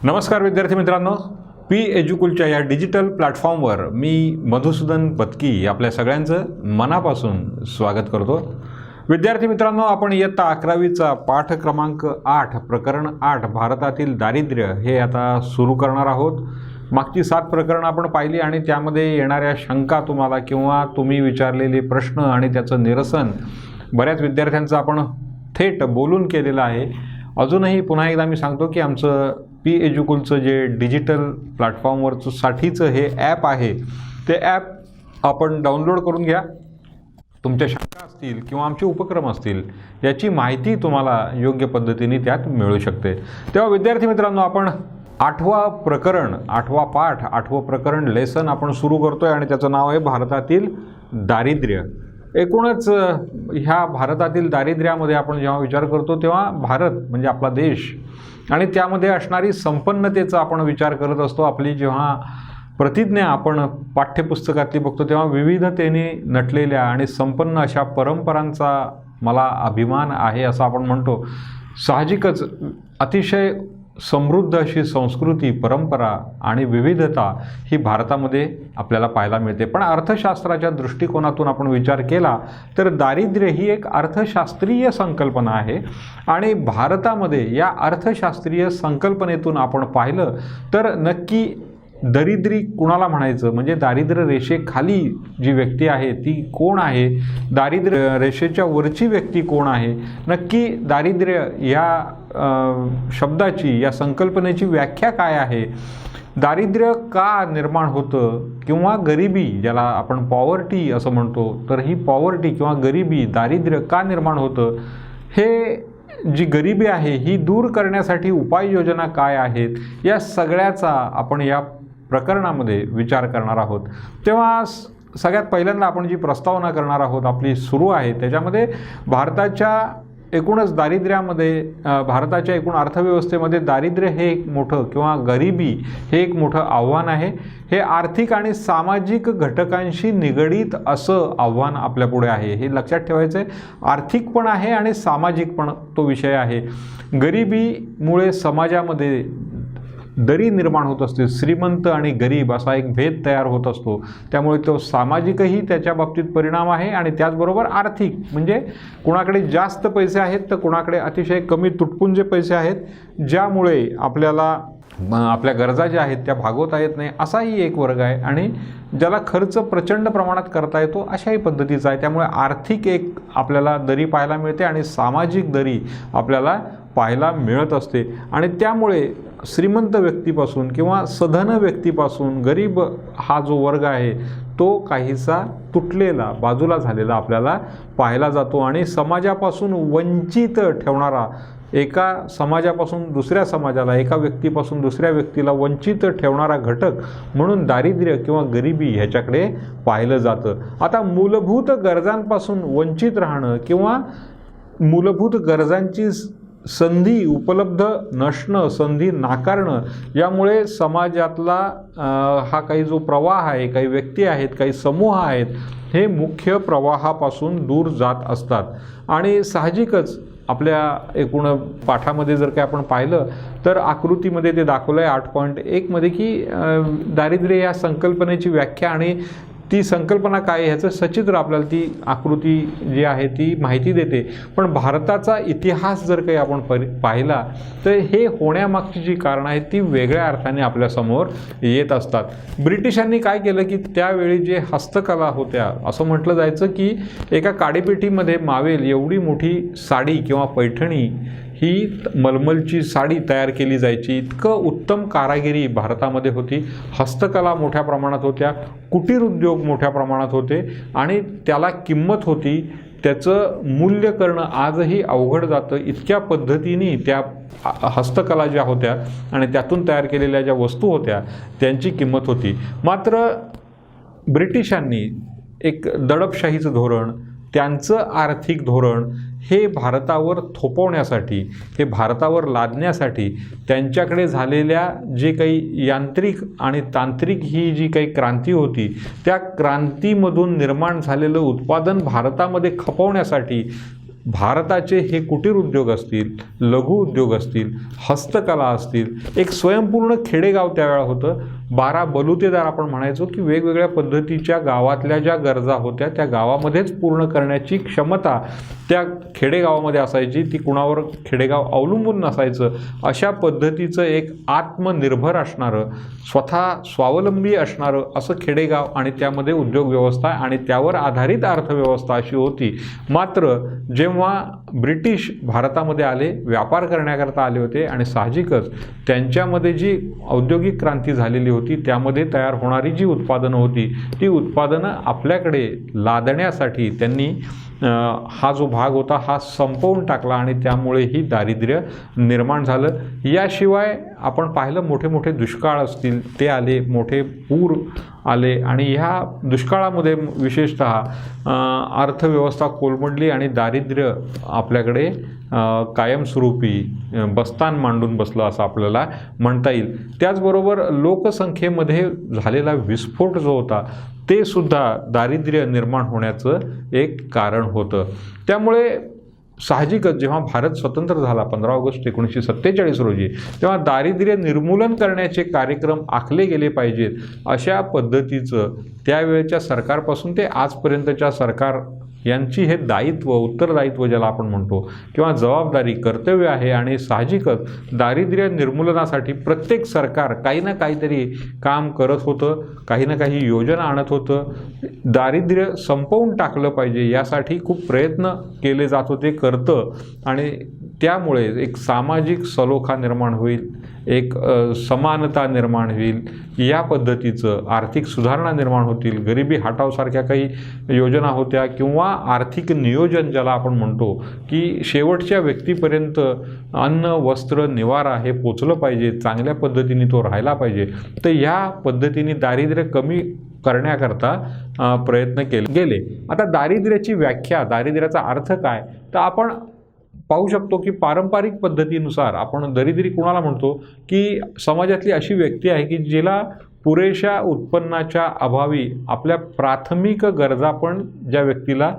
नमस्कार विद्यार्थी मित्रांनो, पी एज्युकुलच्या या डिजिटल प्लॅटफॉर्मवर मी मधुसूदन पत्की आपल्या सगळ्यांचं मनापासून स्वागत करतो। विद्यार्थी मित्रांनो, आपण इयत्ता 11वीचा पाठ क्रमांक 8 प्रकरण 8 भारतातील दारिद्र्य हे आता सुरू करणार आहोत। मागची 7 प्रकरणं आपण पाहिली आणि त्यामध्ये येणाऱ्या शंका तुम्हाला किंवा तुम्ही विचारलेले प्रश्न आणि त्याचं निरसन बऱ्याच विद्यार्थ्यांचं आपण थेट बोलून केलेलं आहे। अजूनही पुन्हा एकदा मी सांगतो की आमचं पी एज्युकुलचं जे डिजिटल प्लॅटफॉर्मवरचं साठीचं हे ॲप आहे ते ॲप आपण डाउनलोड करून घ्या। तुमच्या शंका असतील किंवा आमचे उपक्रम असतील याची माहिती तुम्हाला योग्य पद्धतीने त्यात मिळू शकते। तेव्हा विद्यार्थी मित्रांनो, आपण 8वा प्रकरण 8वा पाठ 8वं प्रकरण लेसन आपण सुरू करतोय आणि त्याचं नाव आहे भारतातील दारिद्र्य। एकूणच ह्या भारतातील दारिद्र्यामध्ये आपण जेव्हा विचार करतो तेव्हा भारत म्हणजे आपला देश आणि त्यामध्ये असणारी संपन्नतेचा आपण विचार करत असतो। आपली जेव्हा प्रतिज्ञा आपण पाठ्यपुस्तकातली बघतो तेव्हा विविधतेने नटलेल्या आणि संपन्न अशा परंपरांचा मला अभिमान आहे असं आपण म्हणतो। साहजिकच अतिशय समृद्ध अशी संस्कृती, परंपरा आणि विविधता ही भारतामध्ये आपल्याला पाहायला मिळते। पण अर्थशास्त्राच्या दृष्टिकोनातून आपण विचार केला तर दारिद्र्य ही एक अर्थशास्त्रीय संकल्पना आहे आणि भारतामध्ये या अर्थशास्त्रीय संकल्पनेतून आपण पाहिलं तर नक्की दरिद्री कुणाला म्हणायचं, म्हणजे दारिद्र्य रेषेखाली जी व्यक्ती आहे ती कोण आहे, दारिद्र्य रेषेच्या वरची व्यक्ती कोण आहे, नक्की दारिद्र्य या शब्दाची या संकल्पनेची व्याख्या काय आहे, दारिद्र्य का निर्माण होतं किंवा गरिबी ज्याला आपण पॉवर्टी असं म्हणतो तर ही पॉवर्टी किंवा गरिबी दारिद्र्य का निर्माण होतं, हे जी गरिबी आहे ही दूर करण्यासाठी उपाययोजना काय आहेत, या सगळ्याचा आपण या प्रकरणामध्ये विचार करणार आहोत। तेव्हा सगळ्यात पहिल्यांदा आपण जी प्रस्तावना करणार आहोत आपली सुरू आहे त्याच्यामध्ये भारताच्या एकूणच दारिद्र्यामध्ये भारताच्या एकूण अर्थव्यवस्थेमध्ये दारिद्र्य हे एक मोठं किंवा गरिबी हे एक मोठं आव्हान आहे। हे आर्थिक आणि सामाजिक घटकांशी निगडीत असं आव्हान आपल्यापुढे आहे, हे लक्षात ठेवायचं आहे। आर्थिक पण आहे आणि सामाजिक पण तो विषय आहे। गरिबीमुळे समाजामध्ये दरी निर्माण होत असते, श्रीमंत आणि गरीब असा एक भेद तयार होत असतो, त्यामुळे तो सामाजिकही त्याच्या बाबतीत परिणाम आहे आणि त्याचबरोबर आर्थिक म्हणजे कुणाकडे जास्त पैसे आहेत तर कुणाकडे अतिशय कमी तुटपुंजे पैसे आहेत, ज्यामुळे आपल्याला आपल्या गरजा ज्या आहेत त्या भागवता येत नाही असाही एक वर्ग आहे आणि ज्याला खर्च प्रचंड प्रमाणात करता येतो अशाही पद्धतीचा आहे। त्यामुळे आर्थिक एक आपल्याला दरी पाहायला मिळते आणि सामाजिक दरी आपल्याला पाहायला मिळत असते आणि त्यामुळे श्रीमंत व्यक्तीपासून किंवा सधन व्यक्तीपासून गरीब हा जो वर्ग आहे तो काहीसा तुटलेला बाजूला झालेला आपल्याला पाहायला जातो आणि समाजापासून वंचित ठेवणारा, एका समाजापासून दुसऱ्या समाजाला, एका व्यक्तीपासून दुसऱ्या व्यक्तीला वंचित ठेवणारा घटक म्हणून दारिद्र्य किंवा गरिबी ह्याच्याकडे पाहिलं जातं। आता मूलभूत गरजांपासून वंचित राहणं किंवा मूलभूत गरजांची संधी उपलब्ध नसणं, संधी नाकारणं, यामुळे समाजातला हा काही जो प्रवाह आहे, काही व्यक्ती आहेत, काही समूह आहेत, हे मुख्य प्रवाहापासून दूर जात असतात। आणि साहजिकच आपल्या एकूण पाठामध्ये जर काही आपण पाहिलं तर आकृतीमध्ये ते दाखवलं आहे 8.1 मध्ये की दारिद्र्य या संकल्पनेची व्याख्या आणि ती संकल्पना काय आहे ह्याचं सचित्र आपल्याला ती आकृती जी आहे ती माहिती देते। पण भारताचा इतिहास जर काही आपण पाहिला तर हे होण्यामागची जी कारणं आहेत ती वेगळ्या अर्थाने आपल्यासमोर येत असतात। ब्रिटिशांनी काय केलं की त्यावेळी जे हस्तकला होत्या असं म्हटलं जायचं की एका काडीपेटीमध्ये मावेल एवढी मोठी साडी किंवा पैठणी ही मलमलची साडी तयार केली जायची, इतकं उत्तम कारागिरी भारतामध्ये होती, हस्तकला मोठ्या प्रमाणात होत्या, कुटीर उद्योग मोठ्या प्रमाणात होते आणि त्याला किंमत होती, त्याचं मूल्य करणं आजही अवघड जातं, इतक्या पद्धतीने त्या हस्तकला ज्या होत्या आणि त्यातून तयार केलेल्या ज्या वस्तू होत्या त्यांची किंमत होती। मात्र ब्रिटिशांनी एक दडपशाहीचं धोरण, त्यांचं आर्थिक धोरण हे भारतावर थोपवण्यासाठी, हे भारतावर लादण्यासाठी त्यांच्याकडे झालेल्या जे काही यांत्रिक आणि तांत्रिक ही जी काही क्रांती होती त्या क्रांतीमधून निर्माण झालेलं उत्पादन भारतामध्ये खपवण्यासाठी भारताचे हे कुटीर उद्योग असतील, लघु उद्योग असतील, हस्तकला असतील, एक स्वयंपूर्ण खेडेगाव त्यावेळा होतं. 12 बलुतेदार आपण म्हणायचो की वेगवेगळ्या पद्धतीच्या गावातल्या ज्या गरजा होत्या त्या गावामध्येच पूर्ण करण्याची क्षमता त्या खेडेगावामध्ये असायची. ती कुणावर खेडेगाव अवलंबून नसायचं. अशा पद्धतीचं एक आत्मनिर्भर असणारं, स्वतः स्वावलंबी असणारं असं खेडेगाव आणि त्यामध्ये उद्योग व्यवस्था आणि त्यावर आधारित अर्थव्यवस्था अशी होती. मात्र जेव्हा ब्रिटिश भारतामध्ये आले, व्यापार करण्याकरता आले होते आणि साहजिकच त्यांच्यामध्ये जी औद्योगिक क्रांती झालेली होती त्यामध्ये तयार होणारी जी उत्पादनं होती ती उत्पादनं आपल्याकडे लादण्यासाठी त्यांनी हा जो भाग होता हा संपवून टाकला आणि त्यामुळेही दारिद्र्य निर्माण झालं. याशिवाय आपण पाहिलं मोठे मोठे दुष्काळ असतील ते आले, मोठे पूर आले आणि ह्या दुष्काळामध्ये विशेषतः अर्थव्यवस्था कोलमडली आणि दारिद्र्य आपल्याकडे कायमस्वरूपी बस्तान मांडून बसलं असं आपल्याला म्हणता येईल. त्याचबरोबर लोकसंख्येमध्ये झालेला विस्फोट जो होता ते सुद्धा दारिद्र्य निर्माण होण्याचं एक कारण होतं. त्यामुळे साहजिकच जेव्हा भारत स्वतंत्र झाला 15 ऑगस्ट 1947 रोजी, तेव्हा दारिद्र्य निर्मूलन करण्याचे कार्यक्रम आखले गेले पाहिजेत. अशा पद्धतीचं त्यावेळेच्या सरकारपासून ते आजपर्यंतच्या सरकार यांची हे दायित्व, उत्तरदायित्व ज्याला आपण म्हणतो किंवा जबाबदारी, कर्तव्य आहे. आणि साहजिकच दारिद्र्य निर्मूलनासाठी प्रत्येक सरकार काही ना काहीतरी काम करत होतं, काही ना काही योजना आणत होतं. दारिद्र्य संपवून टाकलं पाहिजे यासाठी खूप प्रयत्न केले जात होते, करतं. आणि त्यामुळे एक सामाजिक सलोखा निर्माण होईल, एक समानता निर्माण होईल, या पद्धतीचं आर्थिक सुधारणा निर्माण होतील. गरिबी हटावसारख्या काही योजना होत्या किंवा आर्थिक नियोजन ज्याला आपण म्हणतो की शेवटच्या व्यक्तीपर्यंत अन्न, वस्त्र, निवारा हे पोचलं पाहिजे, चांगल्या पद्धतीने तो राहायला पाहिजे. तर ह्या पद्धतीने दारिद्र्य कमी करण्याकरता प्रयत्न केले गेले. आता दारिद्र्याची व्याख्या, दारिद्र्याचा अर्थ काय, तर आपण पाहू शकतो की पारंपरिक पद्धतीनुसार आपण दरिद्री कुणाला म्हणतो की समाजातली अशी व्यक्ती आहे की जिला पुरेशा उत्पन्नाच्या अभावी आपल्या प्राथमिक गरजा पण ज्या व्यक्तीला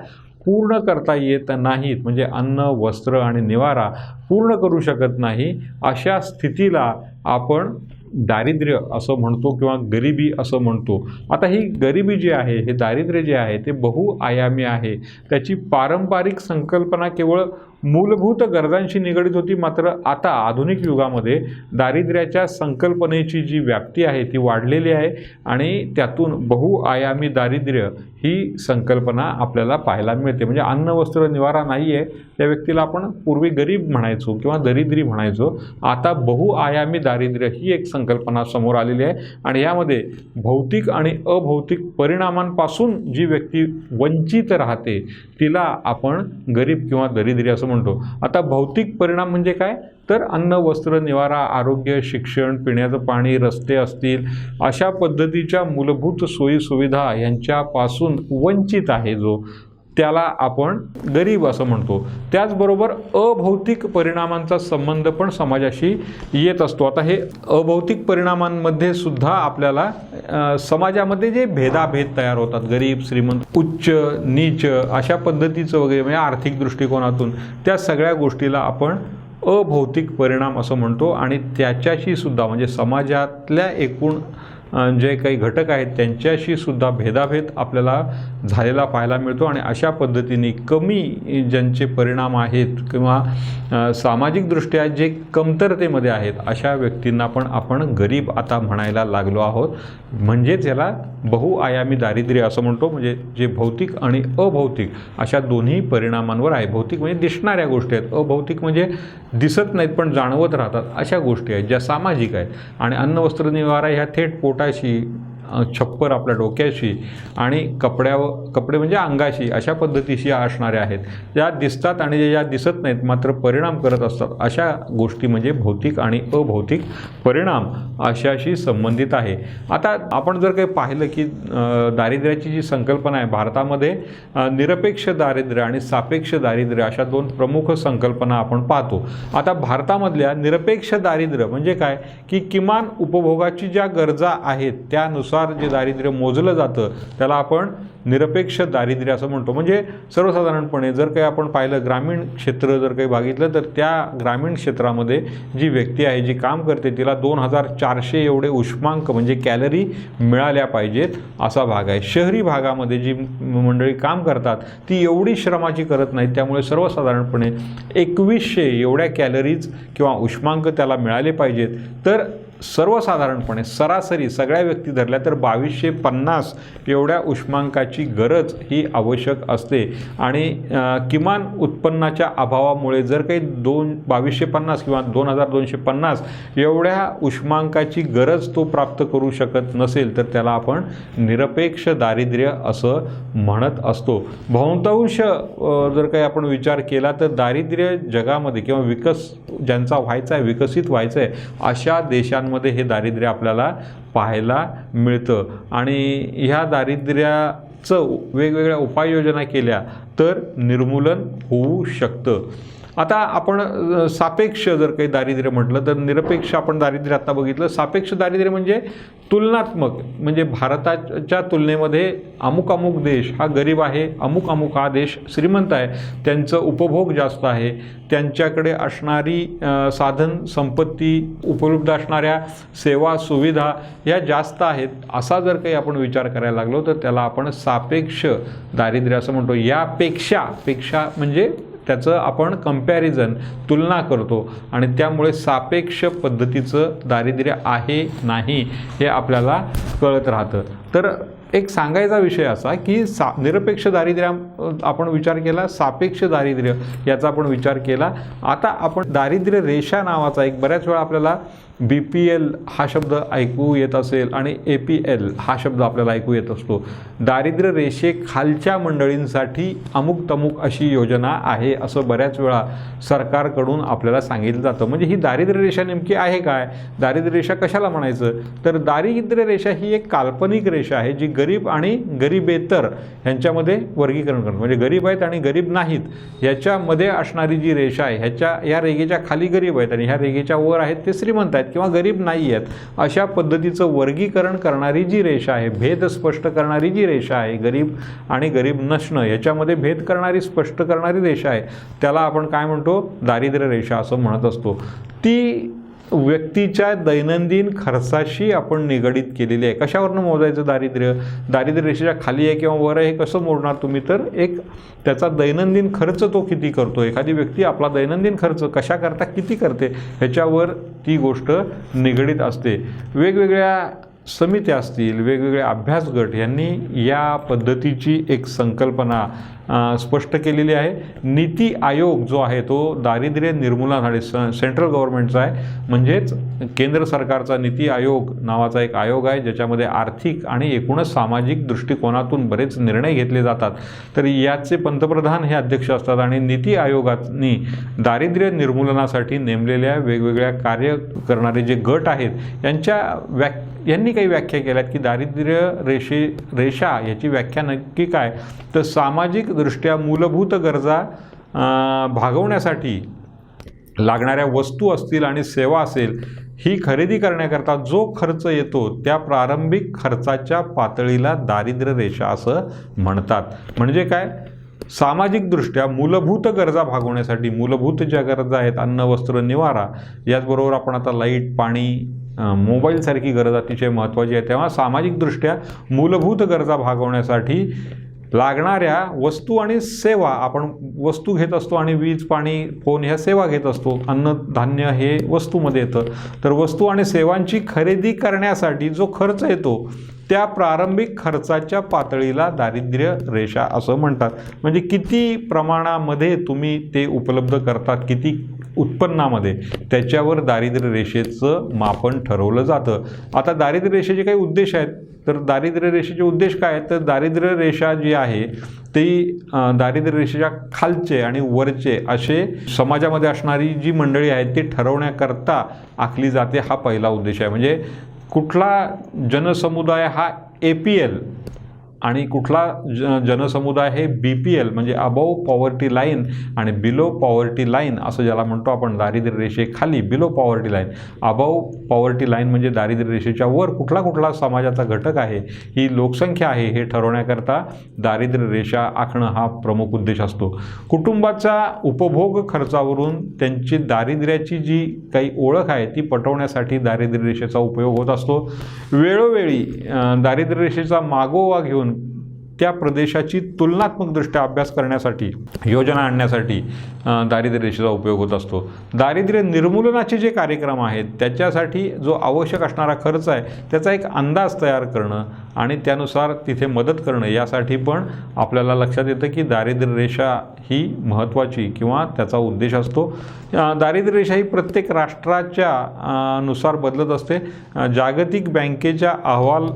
पूर्ण करता येत नाहीत, म्हणजे अन्न, वस्त्र आणि निवारा पूर्ण करू शकत नाही, अशा स्थितीला आपण दारिद्र्य असं म्हणतो किंवा गरिबी असं म्हणतो. आता ही गरिबी जी आहे, हे दारिद्र्य जे आहे ते बहुआयामी आहे. त्याची पारंपरिक संकल्पना केवळ मूलभूत गरजांशी निगडीत होती. मात्र आता आधुनिक युगामध्ये दारिद्र्याच्या संकल्पनेची जी व्याप्ती आहे ती वाढलेली आहे आणि त्यातून बहुआयामी दारिद्र्य ही संकल्पना आपल्याला पाहायला मिळते. म्हणजे अन्न, वस्त्र, निवारा नाही आहे त्या व्यक्तीला आपण पूर्वी गरीब म्हणायचो किंवा दरिद्री म्हणायचो. आता बहुआयामी दारिद्र्य ही एक संकल्पना समोर आलेली आहे आणि यामध्ये भौतिक आणि अभौतिक परिणामांपासून जी व्यक्ती वंचित राहते तिला आपण गरीब किंवा दरिद्री असं म्हणतो. आता भौतिक परिणाम म्हणजे काय, तर अन्न, वस्त्र, निवारा, आरोग्य, शिक्षण, पिण्याचं पाणी, रस्ते असतील, अशा पद्धतीच्या मूलभूत सोयीसुविधा यांच्यापासून वंचित आहे जो, त्याला आपण गरीब असं म्हणतो. त्याचबरोबर अभौतिक परिणामांचा संबंध पण समाजाशी येत असतो. आता हे अभौतिक परिणामांमध्ये सुद्धा आपल्याला समाजामध्ये जे भेदाभेद तयार होतात, गरीब, श्रीमंत, उच्च, नीच अशा पद्धतीचं वगैरे, म्हणजे आर्थिक दृष्टिकोनातून त्या सगळ्या गोष्टीला आपण अभौतिक परिणाम असं म्हणतो. आणि त्याच्याशी सुद्धा म्हणजे समाजातल्या एकूण जे काही घटक आहेत त्यांच्याशी सुद्धा भेदाभेद आपल्याला झालेला पाहायला मिळतो. आणि अशा पद्धतीने कमी ज्यांचे परिणाम आहेत किंवा सामाजिकदृष्ट्या जे कमतरतेमध्ये आहेत अशा व्यक्तींना पण आपण गरीब आता म्हणायला लागलो आहोत. म्हणजेच याला बहुआयामी दारिद्र्य असं म्हणतो. म्हणजे जे भौतिक आणि अभौतिक अशा दोन्ही परिणामांवर आहे. भौतिक म्हणजे दिसणाऱ्या गोष्टी आहेत, अभौतिक म्हणजे दिसत नाहीत पण जाणवत राहतात अशा गोष्टी आहेत ज्या सामाजिक आहेत. आणि अन्न, वस्त्र, निवारा ह्या थेट पोटाशी, छप्पर आपल्या डोक्याशी आणि कपडे म्हणजे अंगाशी अशा पद्धतीशी असणाऱ्या आहेत, ज्या दिसतात आणि ज्या दिसत नाहीत मात्र परिणाम करत असतात. अशा गोष्टी म्हणजे भौतिक आणि अभौतिक परिणाम अशाशी संबंधित आहे. आता आपण जर काही पाहिलं की दारिद्र्याची जी संकल्पना आहे भारतामध्ये निरपेक्ष दारिद्र्य आणि सापेक्ष दारिद्र्य अशा दोन प्रमुख संकल्पना आपण पाहतो. आता भारतामधल्या निरपेक्ष दारिद्र्य म्हणजे काय की किमान उपभोगाची ज्या गरजा आहेत त्यानुसार जे दारिद्र्य मोजलं जातं त्याला आपण निरपेक्ष दारिद्र्य असं म्हणतो. म्हणजे सर्वसाधारणपणे जर काही आपण पाहिलं, ग्रामीण क्षेत्र जर काही बघितलं, तर त्या ग्रामीण क्षेत्रामध्ये जी व्यक्ती आहे, जी काम करते, तिला 2400 एवढे उष्मांक म्हणजे कॅलरी मिळाल्या पाहिजेत असा भाग आहे. शहरी भागामध्ये जी मंडळी काम करतात ती एवढी श्रमाची करत नाहीत, त्यामुळे सर्वसाधारणपणे 2100 एवढ्या कॅलरीज किंवा उष्मांक त्याला मिळाले पाहिजेत. तर सर्वसाधारणपणे सरासरी सगळ्या व्यक्ती धरल्या तर 2250 एवढ्या उष्मांकाची गरज ही आवश्यक असते. आणि किमान उत्पन्नाच्या अभावामुळे जर काही 2250 किंवा 2250 एवढ्या उष्मांकाची गरज तो प्राप्त करू शकत नसेल तर त्याला आपण निरपेक्ष दारिद्र्य असं म्हणत असतो. बहुतांश जर काही आपण विचार केला तर दारिद्र्य जगामध्ये किंवा ज्यांचा व्हायचा आहे, विकसित व्हायचं आहे अशा देशांमध्ये हे दारिद्र्य आपल्याला पाहायला मिळतं. आणि ह्या दारिद्र्याचं वेगवेगळ्या उपाययोजना केल्या तर निर्मूलन होऊ शकतं. आता आपण सापेक्ष जर काही दारिद्र्य म्हटलं तर निरपेक्ष आपण दारिद्र्य आत्ता बघितलं. सापेक्ष दारिद्र्य म्हणजे तुलनात्मक, म्हणजे भारताच्या तुलनेमध्ये अमुक अमुक देश हा गरीब आहे, अमुक अमुक हा देश श्रीमंत आहे, त्यांचं उपभोग जास्त आहे, त्यांच्याकडे असणारी साधन संपत्ती, उपलब्ध असणाऱ्या सेवा सुविधा या जास्त आहेत, असा जर काही आपण विचार करायला लागलो तर त्याला आपण सापेक्ष दारिद्र्य असं म्हणतो. पेक्षा म्हणजे त्याचं आपण कंपॅरिझन, तुलना करतो आणि त्यामुळे सापेक्ष पद्धतीचं दारिद्र्य आहे नाही हे आपल्याला कळत राहतं. तर एक सांगायचा विषय असा की निरपेक्ष दारिद्र्य आपण विचार केला, सापेक्ष दारिद्र्य याचा आपण विचार केला. आता आपण दारिद्र्य रेषा नावाचा एक, बऱ्याच वेळा आपल्याला BPL हा शब्द ऐकू येत असेल आणि APL हा शब्द आपल्याला ऐकू येत असतो. दारिद्र्य रेषेखालच्या मंडळींसाठी अमुक तमुक अशी योजना आहे असं बऱ्याच वेळा सरकारकडून आपल्याला सांगितलं जातं. म्हणजे ही दारिद्र्य रेषा नेमकी आहे काय, दारिद्र्य रेषा कशाला म्हणायचं, तर दारिद्र्य रेषा ही एक काल्पनिक रेषा आहे जी गरीब आणि गरिबेतर ह्यांच्यामध्ये वर्गीकरण करतो. म्हणजे गरीब आहेत आणि गरीब नाहीत याच्यामध्ये असणारी जी रेषा आहे, या रेघेच्या खाली गरीब आहेत आणि ह्या रेघेच्या वर आहेत ते श्रीमंत आहेत किंवा गरीब नाही आहेत, अशा पद्धतीचं वर्गीकरण करणारी जी रेषा आहे, भेद स्पष्ट करणारी जी रेषा आहे, गरीब आणि गरीब नसणं याच्यामध्ये भेद करणारी, स्पष्ट करणारी रेषा आहे, त्याला आपण काय म्हणतो, दारिद्र्य रेषा असं म्हणत असतो. ती व्यक्तीच्या दैनंदिन खर्चाशी आपण निगडित केलेली आहे. कशावरनं मोजायचं दारिद्र्य, दारिद्र्य रेषेच्या खाली आहे किंवा वर आहे हे कसं मोजणार तुम्ही, तर एक त्याचा दैनंदिन खर्च तो किती करतो, एखादी व्यक्ती आपला दैनंदिन खर्च कशाकरता किती करते ह्याच्यावर ती गोष्ट निगडित असते. वेगवेगळ्या समित्या असतील, वेगवेगळे अभ्यास गट यांनी या पद्धतीची एक संकल्पना स्पष्ट केलेली आहे. नीती आयोग जो आहे तो दारिद्र्य निर्मूलनासाठी सेंट्रल गव्हर्नमेंटचा आहे, म्हणजेच केंद्र सरकारचा नीती आयोग नावाचा एक आयोग आहे ज्याच्यामध्ये आर्थिक आणि एकूणच सामाजिक दृष्टिकोनातून बरेच निर्णय घेतले जातात. तर याचे पंतप्रधान हे अध्यक्ष असतात आणि नीती आयोगाने दारिद्र्य निर्मूलनासाठी नेमलेल्या वेगवेगळ्या कार्य करणारे जे गट आहेत यांनी काही व्याख्या केल्यात की दारिद्र्य रेषा याची व्याख्या नक्की काय, तर सामाजिक दृष्ट्या मूलभूत गरजा भागवण्यासाठी लागणाऱ्या वस्तू असतील आणि सेवा असेल ही खरेदी करण्याकरता जो खर्च येतो त्या प्रारंभिक खर्चाच्या पातळीला दारिद्र्य रेषा असं म्हणतात. म्हणजे काय, सामाजिकदृष्ट्या मूलभूत गरजा भागवण्यासाठी, मूलभूत ज्या गरजा आहेत अन्न वस्त्र निवारा, याचबरोबर आपण आता लाईट पाणी मोबाईलसारखी गरज अतिशय महत्त्वाची आहे, तेव्हा सामाजिकदृष्ट्या मूलभूत गरजा भागवण्यासाठी लागणाऱ्या वस्तू आणि सेवा, आपण वस्तू घेत असतो आणि वीज पाणी फोन ह्या सेवा घेत असतो, अन्न धान्य हे वस्तूमध्ये येतं, तर वस्तू आणि सेवांची खरेदी करण्यासाठी जो खर्च येतो त्या प्रारंभिक खर्चाच्या पातळीला दारिद्र्य रेषा असं म्हणतात. म्हणजे किती प्रमाणामध्ये तुम्ही ते उपलब्ध करतात, किती उत्पन्नामध्ये, त्याच्यावर दारिद्र्य रेषेचं मापन ठरवलं जातं. आता दारिद्र्य रेषेचे काही उद्देश आहेत, तर दारिद्र्य रेषेचे उद्देश काय आहेत, तर दारिद्र्य रेषा जी आहे ती दारिद्र्य रेषेच्या खालचे आणि वरचे असे समाजामध्ये असणारी जी मंडळी आहेत ती ठरवण्याकरता आखली जाते, हा पहिला उद्देश आहे. म्हणजे कुठला जनसमुदाय हा APL आणि कुठला जनसमुदाय हे BPL म्हणजे अबव पॉवर्टी लाईन आणि बिलो पॉवर्टी लाईन असं ज्याला म्हणतो आपण, दारिद्र्य रेषेखाली below poverty line, above poverty line म्हणजे दारिद्र्य रेषेच्या वर कुठला कुठला समाजाचा घटक आहे, ही लोकसंख्या आहे हे ठरवण्याकरता दारिद्र्य रेषा आखणं हा प्रमुख उद्देश असतो. कुटुंबाचा उपभोग खर्चावरून त्यांची दारिद्र्याची जी काही ओळख आहे ती पटवण्यासाठी दारिद्र्य रेषेचा उपयोग होत असतो. वेळोवेळी दारिद्र्य रेषेचा मागोवा घेऊन त्या प्रदेशाची तुलनात्मकदृष्ट्या अभ्यास करण्यासाठी, योजना आणण्यासाठी दारिद्र्य रेषेचा उपयोग होत असतो. दारिद्र्य निर्मूलनाचे जे कार्यक्रम आहेत त्याच्यासाठी जो आवश्यक असणारा खर्च आहे त्याचा एक अंदाज तयार करणं आणि त्यानुसार तिथे मदत करणं यासाठी पण आपल्याला लक्षात येतं की दारिद्र्य रेषा ही महत्त्वाची किंवा त्याचा उद्देश असतो. दारिद्र्य रेषा ही प्रत्येक राष्ट्राच्या नुसार बदलत असते. जागतिक बँकेच्या अहवाल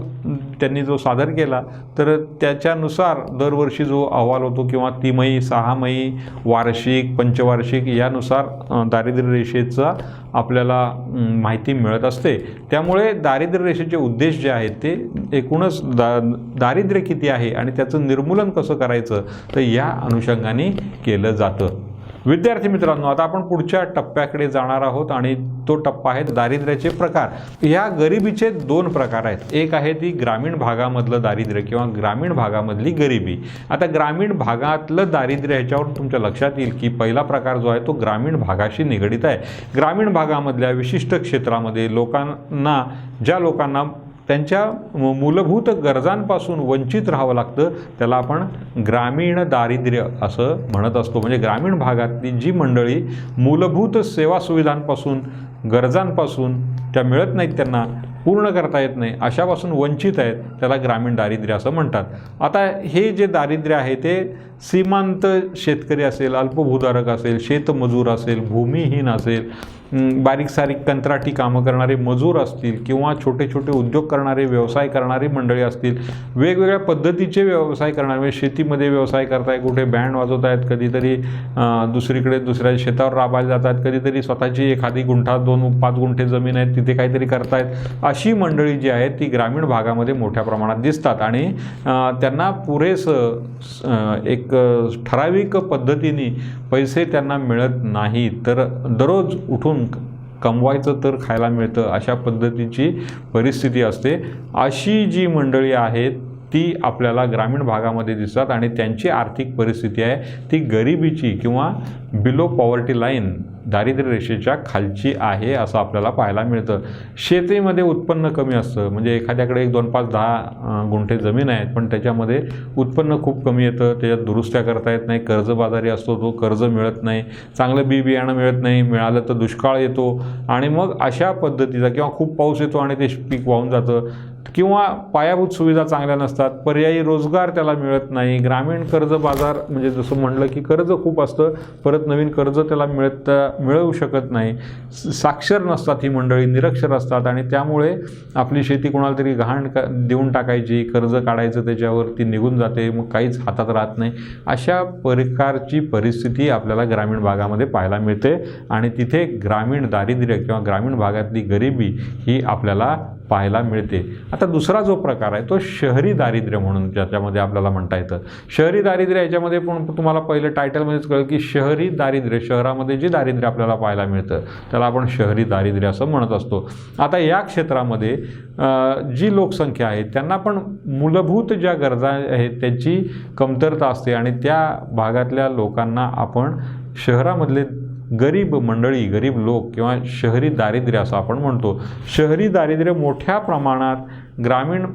त्यांनी जो सादर केला तर त्याच्यानुसार दरवर्षी जो अहवाल होतो किंवा तिमाही, 6 वार्षिक, पंचवार्षिक यानुसार दारिद्र्य रेषेचा आपल्याला माहिती मिळत असते. त्यामुळे दारिद्र्य रेषेचे उद्देश जे आहेत ते एकूणच दारिद्र्य किती आहे आणि त्याचं निर्मूलन कसं करायचं तर या अनुषंगाने केलं जातं. विद्यार्थी मित्रांनो, आता आपण पुढच्या टप्प्याकडे जाणार आहोत आणि तो टप्पा आहे दारिद्र्याचे प्रकार. ह्या गरिबीचे 2 प्रकार आहेत. एक आहे ती ग्रामीण भागामधलं दारिद्र्य किंवा ग्रामीण भागामधली गरिबी. आता ग्रामीण भागातलं दारिद्र्य ह्याच्यावर तुमच्या लक्षात येईल की पहिला प्रकार जो आहे तो ग्रामीण भागाशी निगडित आहे. ग्रामीण भागामधल्या विशिष्ट क्षेत्रामध्ये ज्या लोकांना त्यांच्या मूलभूत गरजांपासून वंचित राहावं लागतं त्याला आपण ग्रामीण दारिद्र्य असं म्हणत असतो. म्हणजे ग्रामीण भागातली जी मंडळी मूलभूत सेवा सुविधांपासून, गरजांपासून त्या मिळत नाहीत, त्यांना पूर्ण करता येत नाही, अशापासून वंचित आहेत, त्याला ग्रामीण दारिद्र्य असं म्हणतात. आता हे जे दारिद्र्य आहे ते सीमांत शेतकरी असेल, अल्पभूधारक असेल, शेतमजूर असेल, भूमिहीन असेल, बारीक सारीक कंत्राटी कामं करणारे मजूर असतील किंवा छोटे छोटे उद्योग करणारे, व्यवसाय करणारी मंडळी असतील, वेगवेगळ्या पद्धतीचे व्यवसाय करणारे, म्हणजे शेतीमध्ये व्यवसाय करताय, कुठे बँड वाजवत आहेत, कधीतरी दुसरीकडे दुसऱ्या शेतावर राबायला जातात, कधीतरी स्वतःची एखादी गुंठा 2-5 गुंठे जमीन आहेत तिथे काहीतरी करतायत, अशी मंडळी जी आहेत ती ग्रामीण भागामध्ये मोठ्या प्रमाणात दिसतात आणि त्यांना पुरेसं एक ठराविक पद्धतीने पैसे त्यांना मिळत नाही, तर दररोज उठून कमवायचं तर खायला मिळतं अशा पद्धतीची परिस्थिती असते. अशी जी मंडळी आहेत ती आपल्याला ग्रामीण भागामध्ये दिसतात आणि त्यांची आर्थिक परिस्थिती आहे ती गरिबीची किंवा बिलो पॉवर्टी लाईन, दारिद्र्य रेषेच्या खालची आहे असं आपल्याला पाहायला मिळतं. शेतीमध्ये उत्पन्न कमी असतं, म्हणजे एखाद्याकडे 1, 2, 5, 10 गुंठे जमीन आहेत पण त्याच्यामध्ये उत्पन्न खूप कमी येतं, त्याच्यात दुरुस्त्या करता येत नाही, कर्जबाजारी असतो तो, कर्ज मिळत नाही, चांगलं बियाणं मिळत नाही, मिळालं तर दुष्काळ येतो आणि मग अशा पद्धतीचा किंवा खूप पाऊस येतो आणि ते पीक वाहून जातं किंवा पायाभूत सुविधा चांगल्या नसतात, पर्यायी रोजगार त्याला मिळत नाही, ग्रामीण कर्ज बाजार म्हणजे जसं म्हणलं की कर्ज खूप असतं, परत नवीन कर्ज त्याला मिळवू शकत नाही, साक्षर नसतात ही मंडळी, निरक्षर असतात आणि त्यामुळे आपली शेती कोणाला तरी गहाण देऊन टाकायची, कर्ज काढायचं त्याच्यावरती निघून जाते, मग काहीच हातात राहत नाही. अशा प्रकारची परिस्थिती आपल्याला ग्रामीण भागामध्ये पाहायला मिळते आणि तिथे ग्रामीण दारिद्र्य किंवा ग्रामीण भागातली गरिबी ही आपल्याला पाहायला मिळते. आता दुसरा जो प्रकार आहे तो शहरी दारिद्र्य म्हणून ज्याच्यामध्ये आपल्याला म्हणता येतं. शहरी दारिद्र्य याच्यामध्ये पण तुम्हाला पहिलं टायटलमध्येच कळलं की शहरी दारिद्र्य, शहरामध्ये जे दारिद्र्य आपल्याला पाहायला मिळतं त्याला आपण शहरी दारिद्र्य असं म्हणत असतो. आता या क्षेत्रामध्ये जी लोकसंख्या आहे त्यांना पण मूलभूत ज्या गरजा आहेत त्यांची कमतरता असते आणि त्या भागातल्या लोकांना आपण शहरामधले गरीब मंडळी, गरीब लोक किंवा शहरी दारिद्र्य असं आपण म्हणतो. शहरी दारिद्र्य मोठ्या प्रमाणात ग्रामीण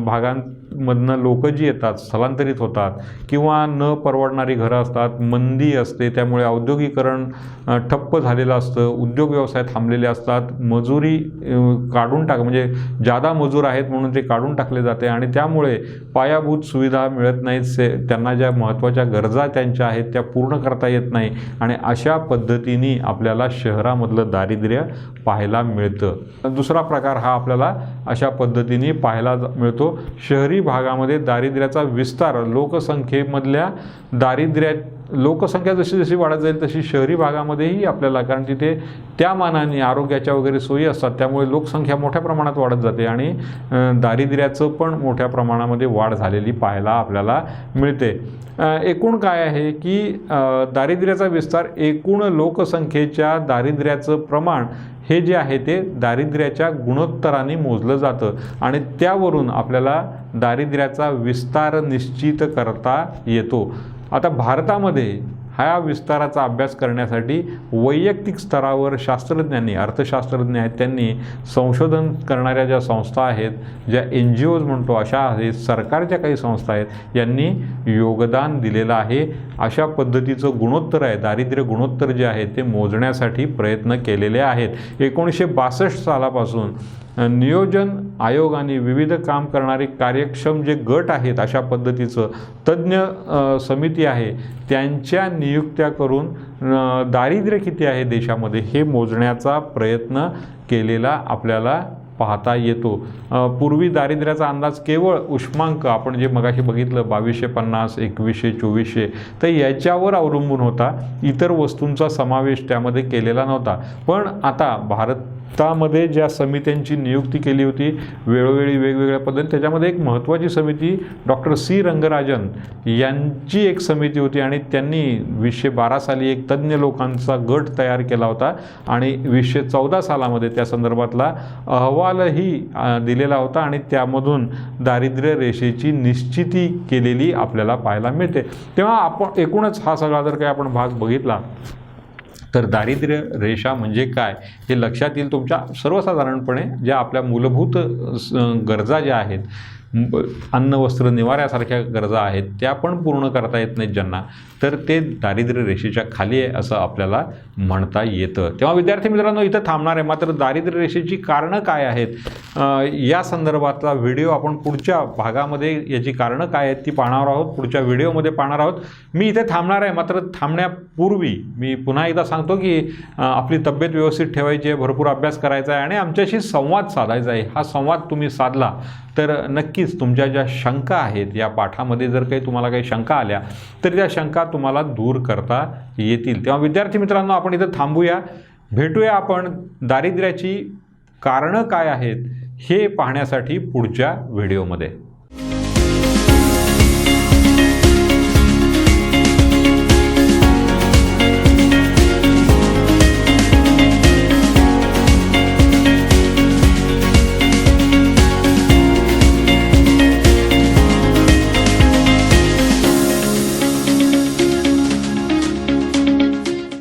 भागांमधनं लोक जी येतात, स्थलांतरित होतात किंवा न परवडणारी घरं असतात, मंदी असते, त्यामुळे औद्योगिकरण ठप्प झालेलं असतं, उद्योग व्यवसाय थांबलेले असतात, मजुरी काढून म्हणजे जादा मजूर आहेत म्हणून ते काढून टाकले जाते आणि त्यामुळे पायाभूत सुविधा मिळत नाहीत, त्यांना ज्या महत्त्वाच्या गरजा त्यांच्या आहेत त्या पूर्ण करता येत नाही आणि अशा पद्धतीने आपल्याला शहरामधलं दारिद्र्य पाहायला मिळतं. दुसरा प्रकार हा आपल्याला अशा पद्धतीने पाहायला मिळतो. शहरी भागामध्ये दारिद्र्याचा विस्तार लोकसंख्येमधल्या लोकसंख्या जशी जशी वाढत जाईल तशी शहरी भागामध्येही आपल्याला, कारण तिथे त्या मानाने आरोग्याच्या वगैरे सोयी असतात, त्यामुळे लोकसंख्या मोठ्या प्रमाणात वाढत जाते आणि दारिद्र्याचं पण मोठ्या प्रमाणामध्ये वाढ झालेली पाहायला आपल्याला मिळते. एकूण काय आहे की दारिद्र्याचा विस्तार एकूण लोकसंख्येच्या दारिद्र्याचं प्रमाण हे जे आहे ते दारिद्र्याच्या गुणोत्तराने मोजलं जातं आणि त्यावरून आपल्याला दारिद्र्याचा विस्तार निश्चित करता येतो. आता भारतामध्ये ह्या विस्ताराचा अभ्यास करण्यासाठी वैयक्तिक स्तरावर शास्त्रज्ञांनी, अर्थशास्त्रज्ञ आहेत, त्यांनी संशोधन करणाऱ्या ज्या संस्था आहेत, ज्या NGOज म्हणतो अशा आहेत, सरकारच्या काही संस्था आहेत, यांनी योगदान दिलेलं आहे. अशा पद्धतीचं गुणोत्तर आहे, दारिद्र्य गुणोत्तर जे आहे ते मोजण्यासाठी प्रयत्न केलेले आहेत. 1962 सालापासून नियोजन आयोग आणि विविध काम करणारे कार्यक्षम जे गट आहेत, अशा पद्धतीचं तज्ज्ञ समिती आहे, त्यांच्या नियुक्त्या करून दारिद्र्य किती आहे देशामध्ये हे मोजण्याचा प्रयत्न केलेला आपल्याला पाहता येतो. पूर्वी दारिद्र्याचा अंदाज केवळ उष्मांक, आपण जे मगाशी बघितलं 2250, 2100, 2400, तर याच्यावर अवलंबून होता. इतर वस्तूंचा समावेश त्यामध्ये केलेला नव्हता. पण आता भारतामध्ये ज्या समित्यांची नियुक्ती केली होती वेळोवेळी वेगवेगळ्या पद्धतीने, त्याच्यामध्ये एक महत्त्वाची समिती डॉक्टर C. रंगराजन यांची एक समिती होती आणि त्यांनी 2012 साली एक तज्ज्ञ लोकांचा गट तयार केला होता आणि 2014 सालामध्ये त्या संदर्भातला अहवालही दिलेला होता आणि त्यामधून दारिद्र्य रेषेची निश्चिती केलेली आपल्याला पाहायला मिळते. तेव्हा आपण एकूणच हा सगळा जर काही आपण भाग बघितला तर दारिद्र्य रेषा म्हणजे काय हे लक्षात येईल. तुमच्या सर्वसाधारणपणे ज्या आपल्या मूलभूत गरजा ज्या आहेत, अन्न वस्त्र निवाऱ्यासारख्या गरजा आहेत, त्या पण पूर्ण करता येत नाहीत ज्यांना, तर ते दारिद्र्य रेषेच्या खाली आहे असं आपल्याला म्हणता येतं. तेव्हा विद्यार्थी मित्रांनो इथं थांबणार आहे. मात्र दारिद्र्य रेषेची कारणं काय आहेत या संदर्भातला व्हिडिओ आपण पुढच्या भागामध्ये याची कारणं काय आहेत ती पाहणार आहोत, पुढच्या व्हिडिओमध्ये पाहणार आहोत. मी इथे थांबणार आहे. मात्र थांबण्यापूर्वी मी पुन्हा एकदा सांगतो की आपली तब्येत व्यवस्थित ठेवायची आहे, भरपूर अभ्यास करायचा आहे आणि आमच्याशी संवाद साधायचा आहे. हा संवाद तुम्ही साधला तर नक्कीच तुमच्या ज्या शंका आहेत या पाठामध्ये, जर काही तुम्हाला काही शंका आल्या तर त्या शंका तुम्हाला दूर करता येतील. तेव्हा विद्यार्थी मित्रांनो आपण इथं थांबूया. भेटूया आपण दारिद्र्याची कारणं काय आहेत हे पाहण्यासाठी पुढच्या व्हिडिओमध्ये.